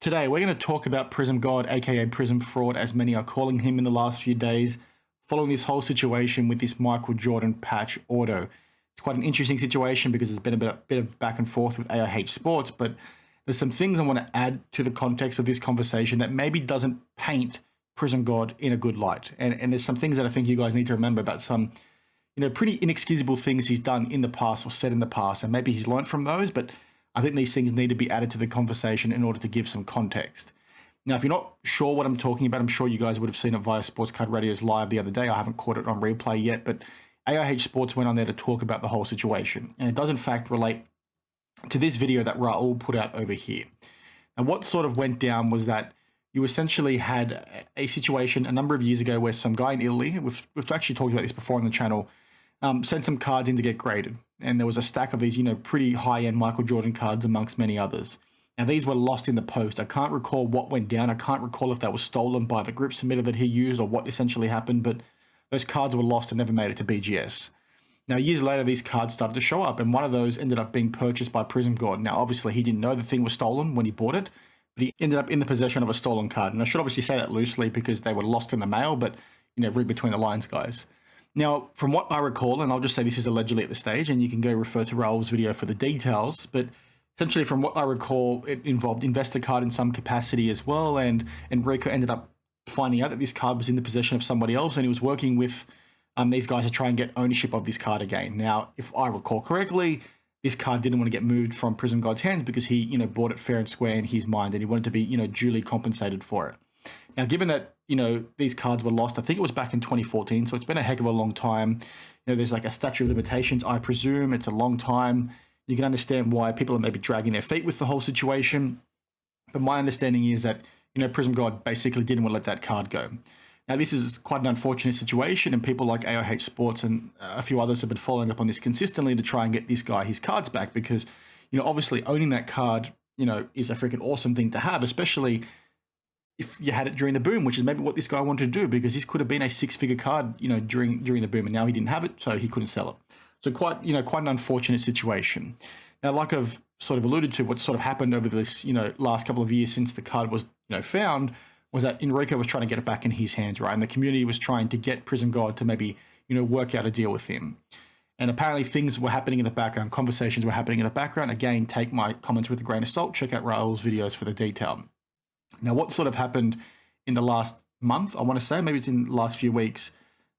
Today, we're going to talk about Prizm Gawd, aka Prizm Fraud, as many are calling him in the last few days, following this whole situation with this Michael Jordan patch auto. It's quite an interesting situation because there's been a bit of back and forth with AIH Sports, but there's some things I want to add to the context of this conversation that maybe doesn't paint Prizm Gawd in a good light. And there's some things that I think you guys need to remember about some, pretty inexcusable things he's done in the past or said in the past, and maybe he's learned from those, but I think these things need to be added to the conversation in order to give some context. Now, if you're not sure what I'm talking about, I'm sure you guys would have seen it via Sports Card Radio's live the other day. I haven't caught it on replay yet, but AIH Sports went on there to talk about the whole situation. And it does, in fact, relate to this video that Raul put out over here. And what sort of went down was that you essentially had a situation a number of years ago where some guy in Italy, we've actually talked about this before on the channel, sent some cards in to get graded. And there was a stack of these, pretty high-end Michael Jordan cards amongst many others. Now, these were lost in the post. I can't recall what went down. I can't recall if that was stolen by the group submitter that he used or what essentially happened, but those cards were lost and never made it to BGS. Now, years later, these cards started to show up, and one of those ended up being purchased by Prizm Gawd. Now, obviously, he didn't know the thing was stolen when he bought it, but he ended up in the possession of a stolen card. And I should obviously say that loosely because they were lost in the mail, but, read between the lines, guys. Now, from what I recall, and I'll just say this is allegedly at the stage, and you can go refer to Raul's video for the details, but essentially from what I recall, it involved InvestorCard in some capacity as well, and Enrico ended up finding out that this card was in the possession of somebody else, and he was working with these guys to try and get ownership of this card again. Now, if I recall correctly, this card didn't want to get moved from Prizm Gawd's hands because he, bought it fair and square in his mind, and he wanted to be, duly compensated for it. Now, given that, these cards were lost, I think it was back in 2014, so it's been a heck of a long time. There's like a statute of limitations, I presume. It's a long time. You can understand why people are maybe dragging their feet with the whole situation. But my understanding is that, Prizm Gawd basically didn't want to let that card go. Now, this is quite an unfortunate situation, and people like AIH Sports and a few others have been following up on this consistently to try and get this guy his cards back because, obviously owning that card, is a freaking awesome thing to have, especially if you had it during the boom, which is maybe what this guy wanted to do, because this could have been a six-figure card, during the boom, and now he didn't have it, so he couldn't sell it. So quite an unfortunate situation. Now, like I've sort of alluded to, what sort of happened over this, last couple of years since the card was, found, was that Enrico was trying to get it back in his hands, right? And the community was trying to get Prizm Gawd to maybe, work out a deal with him. And apparently things were happening in the background, conversations were happening in the background. Again, take my comments with a grain of salt. Check out Raul's videos for the detail. Now, what sort of happened in the last month, I want to say, maybe it's in the last few weeks,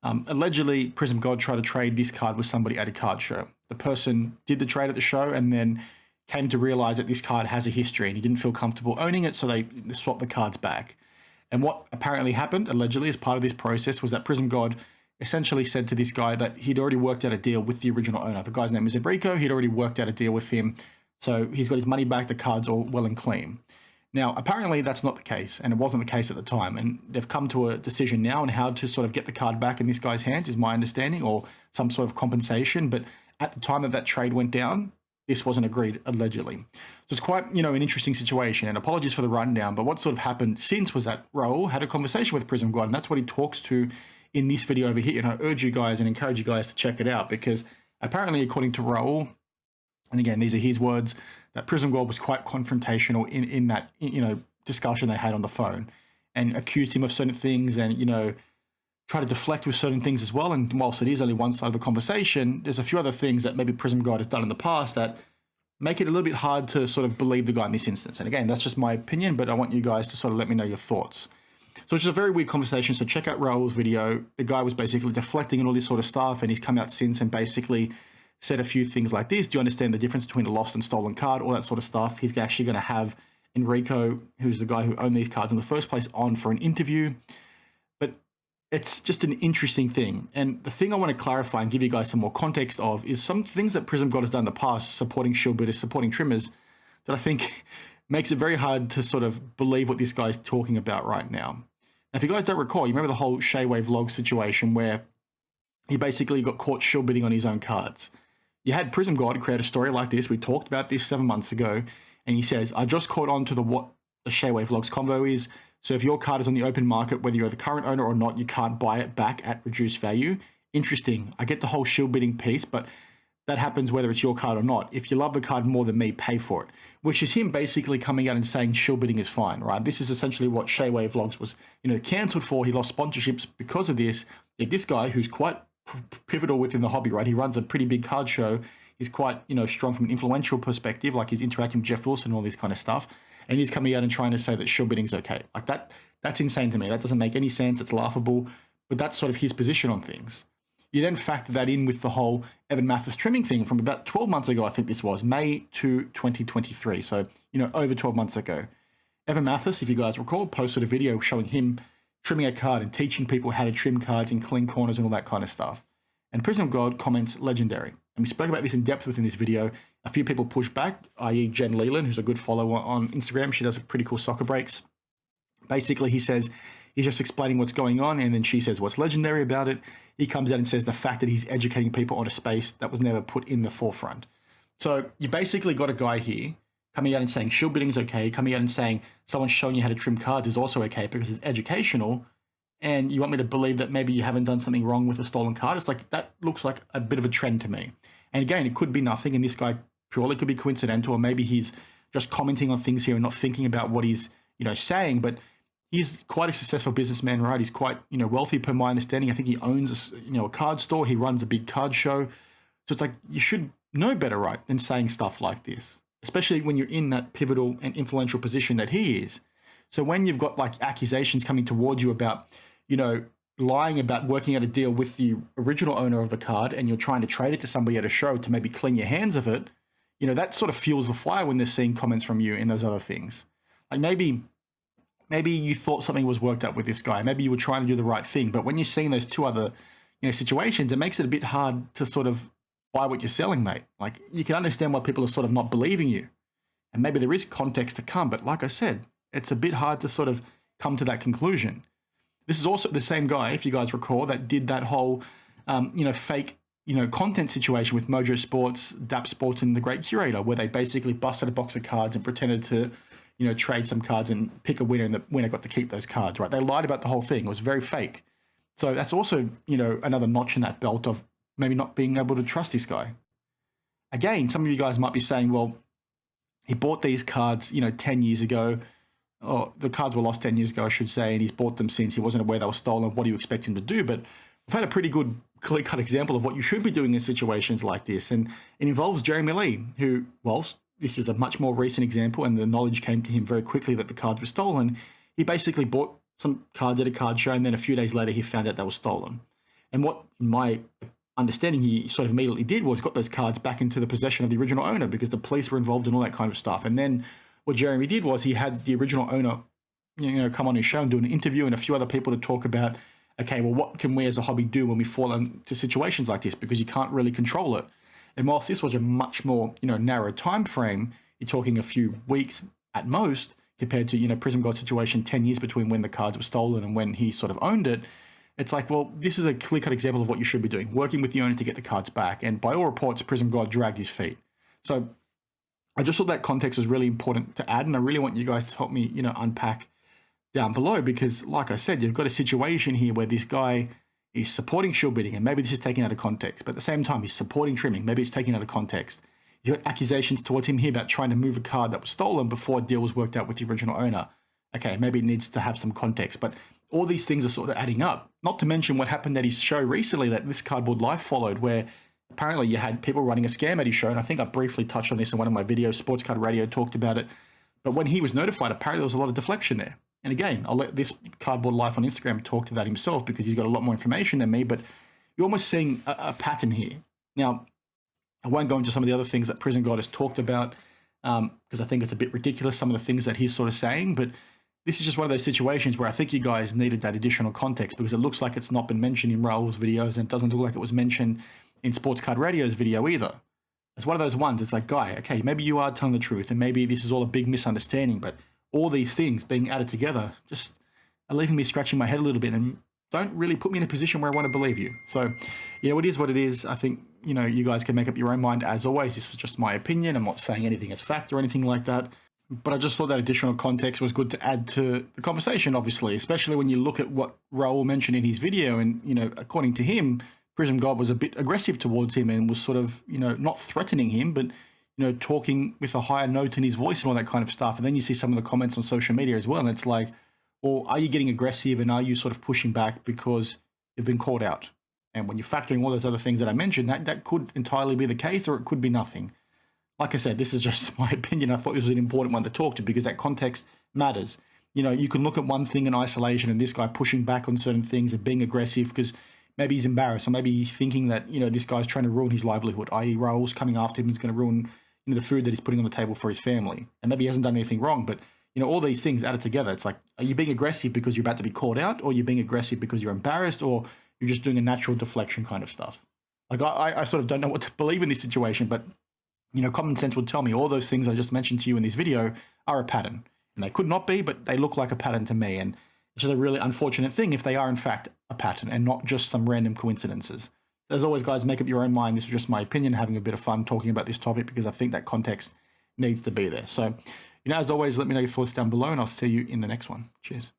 allegedly Prizm Gawd tried to trade this card with somebody at a card show. The person did the trade at the show and then came to realize that this card has a history and he didn't feel comfortable owning it, so they swapped the cards back. And what apparently happened, allegedly, as part of this process was that Prizm Gawd essentially said to this guy that he'd already worked out a deal with the original owner. The guy's name is Enrico. He'd already worked out a deal with him. So he's got his money back. The card's all well and clean. Now, apparently that's not the case, and it wasn't the case at the time. And they've come to a decision now on how to sort of get the card back in this guy's hands, is my understanding, or some sort of compensation. But at the time that that trade went down, this wasn't agreed, allegedly. So it's quite, an interesting situation, and apologies for the rundown, but what sort of happened since was that Raul had a conversation with Prizm Gawd, and that's what he talks to in this video over here. And I urge you guys and encourage you guys to check it out, because apparently, according to Raul, and again, these are his words, that Prizm Gawd was quite confrontational in that, discussion they had on the phone, and accused him of certain things and, try to deflect with certain things as well. And whilst it is only one side of the conversation, there's a few other things that maybe Prizm Gawd has done in the past that make it a little bit hard to sort of believe the guy in this instance. And again, that's just my opinion, but I want you guys to sort of let me know your thoughts. So it's a very weird conversation. So check out Raul's video. The guy was basically deflecting and all this sort of stuff, and he's come out since and basically said a few things like this. Do you understand the difference between a lost and stolen card? All that sort of stuff. He's actually going to have Enrico, who's the guy who owned these cards in the first place, on for an interview. But it's just an interesting thing. And the thing I want to clarify and give you guys some more context of is some things that Prizm Gawd has done in the past, supporting shill bidders, supporting trimmers, that I think makes it very hard to sort of believe what this guy's talking about right now. Now, if you guys don't recall, you remember the whole Shaywave log situation where he basically got caught shill bidding on his own cards. You had Prizm Gawd create a story like this. We talked about this 7 months ago, and he says, I just caught on to what the Shaywave Logs combo is. So if your card is on the open market, whether you're the current owner or not, you can't buy it back at reduced value. Interesting. I get the whole shill bidding piece, but that happens whether it's your card or not. If you love the card more than me, pay for it. which is him basically coming out and saying shill bidding is fine, right? This is essentially what Shayway Vlogs was, cancelled for. He lost sponsorships because of this. Yet this guy, who's quite pivotal within the hobby, right? He runs a pretty big card show. He's quite, strong from an influential perspective, like he's interacting with Jeff Wilson and all this kind of stuff. And he's coming out and trying to say that shill bidding's okay. Like that's insane to me. That doesn't make any sense. It's laughable. But that's sort of his position on things. You then factor that in with the whole Evan Mathis trimming thing from about 12 months ago, I think this was, May to 2023. So, over 12 months ago. Evan Mathis, if you guys recall, posted a video showing him trimming a card and teaching people how to trim cards in clean corners and all that kind of stuff. And Prizm Gawd comments, legendary. And we spoke about this in depth within this video. A few people pushed back, i.e. Jen Leland, who's a good follower on Instagram. She does pretty cool soccer breaks. Basically, he says he's just explaining what's going on, and then she says what's legendary about it. He comes out and says the fact that he's educating people on a space that was never put in the forefront. So you basically got a guy here coming out and saying shill bidding is okay, coming out and saying someone showing you how to trim cards is also okay because it's educational, and you want me to believe that maybe you haven't done something wrong with a stolen card. It's like, that looks like a bit of a trend to me. And again, it could be nothing, and this guy purely could be coincidental, or maybe he's just commenting on things here and not thinking about what he's, saying, but he's quite a successful businessman, right? He's quite, wealthy per my understanding. I think he owns, a card store. He runs a big card show. So it's like, you should know better, right, than saying stuff like this, especially when you're in that pivotal and influential position that he is. So when you've got like accusations coming towards you about, lying about working out a deal with the original owner of the card, and you're trying to trade it to somebody at a show to maybe clean your hands of it, that sort of fuels the fire when they're seeing comments from you and those other things. Like maybe you thought something was worked out with this guy. Maybe you were trying to do the right thing. But when you're seeing those two other, situations, it makes it a bit hard to sort of buy what you're selling, mate. Like, you can understand why people are sort of not believing you. And maybe there is context to come. But like I said, it's a bit hard to sort of come to that conclusion. This is also the same guy, if you guys recall, that did that whole, fake, content situation with Mojo Sports, DAP Sports, and The Great Curator, where they basically busted a box of cards and pretended to trade some cards and pick a winner, and the winner got to keep those cards, right? They lied about the whole thing. It was very fake. So that's also, another notch in that belt of maybe not being able to trust this guy. Again, some of you guys might be saying, well, he bought these cards, 10 years ago, or the cards were lost 10 years ago, I should say, and he's bought them since. He wasn't aware they were stolen. What do you expect him to do? But we've had a pretty good clear-cut example of what you should be doing in situations like this. And it involves Jeremy Lee, who, whilst this is a much more recent example, and the knowledge came to him very quickly that the cards were stolen, he basically bought some cards at a card show, and then a few days later he found out they were stolen. And what, in my understanding, he sort of immediately did was got those cards back into the possession of the original owner, because the police were involved in all that kind of stuff. And then what Jeremy did was he had the original owner, come on his show and do an interview, and a few other people to talk about, okay, well, what can we as a hobby do when we fall into situations like this? Because you can't really control it. And whilst this was a much more, narrow time frame, you're talking a few weeks at most, compared to, Prizm Gawd's situation 10 years between when the cards were stolen and when he sort of owned it. It's like, well, this is a clear-cut example of what you should be doing, working with the owner to get the cards back. And by all reports, Prizm Gawd dragged his feet. So I just thought that context was really important to add, and I really want you guys to help me, unpack down below, because like I said, you've got a situation here where this guy is supporting shill bidding, and maybe this is taken out of context, but at the same time, he's supporting trimming. Maybe it's taken out of context. He's got accusations towards him here about trying to move a card that was stolen before a deal was worked out with the original owner. Okay, maybe it needs to have some context, but all these things are sort of adding up. Not to mention what happened at his show recently that this Cardboard Life followed, where apparently you had people running a scam at his show, and I think I briefly touched on this in one of my videos. Sports Card Radio talked about it. But when he was notified, apparently there was a lot of deflection there. And again, I'll let this Cardboard Life on Instagram talk to that himself, because he's got a lot more information than me, but you're almost seeing a pattern here. Now, I won't go into some of the other things that Prizm Gawd has talked about, because I think it's a bit ridiculous, some of the things that he's sort of saying, but this is just one of those situations where I think you guys needed that additional context, because it looks like it's not been mentioned in Raul's videos, and it doesn't look like it was mentioned in Sports Card Radio's video either. It's one of those ones, it's like, guy, okay, maybe you are telling the truth, and maybe this is all a big misunderstanding, but all these things being added together just are leaving me scratching my head a little bit and don't really put me in a position where I want to believe you. So, it is what it is. I think, you guys can make up your own mind. As always, this was just my opinion. I'm not saying anything as fact or anything like that. But I just thought that additional context was good to add to the conversation, obviously, especially when you look at what Raul mentioned in his video. And, according to him, Prizm Gawd was a bit aggressive towards him and was sort of, not threatening him, but talking with a higher note in his voice and all that kind of stuff. And then you see some of the comments on social media as well. And it's like, well, are you getting aggressive and are you sort of pushing back because you've been called out? And when you're factoring all those other things that I mentioned, that could entirely be the case, or it could be nothing. Like I said, this is just my opinion. I thought this was an important one to talk to because that context matters. You can look at one thing in isolation and this guy pushing back on certain things and being aggressive because maybe he's embarrassed or maybe he's thinking that, this guy's trying to ruin his livelihood, i.e. Raul's coming after him, he's going to ruin, the food that he's putting on the table for his family. And maybe he hasn't done anything wrong, but, all these things added together. It's like, are you being aggressive because you're about to be called out, or are you being aggressive because you're embarrassed, or you're just doing a natural deflection kind of stuff? Like, I sort of don't know what to believe in this situation, but, common sense would tell me all those things I just mentioned to you in this video are a pattern. And they could not be, but they look like a pattern to me. And it's just a really unfortunate thing if they are, in fact, a pattern and not just some random coincidences. As always, guys, make up your own mind. This is just my opinion, having a bit of fun talking about this topic because I think that context needs to be there. So, as always, let me know your thoughts down below and I'll see you in the next one. Cheers.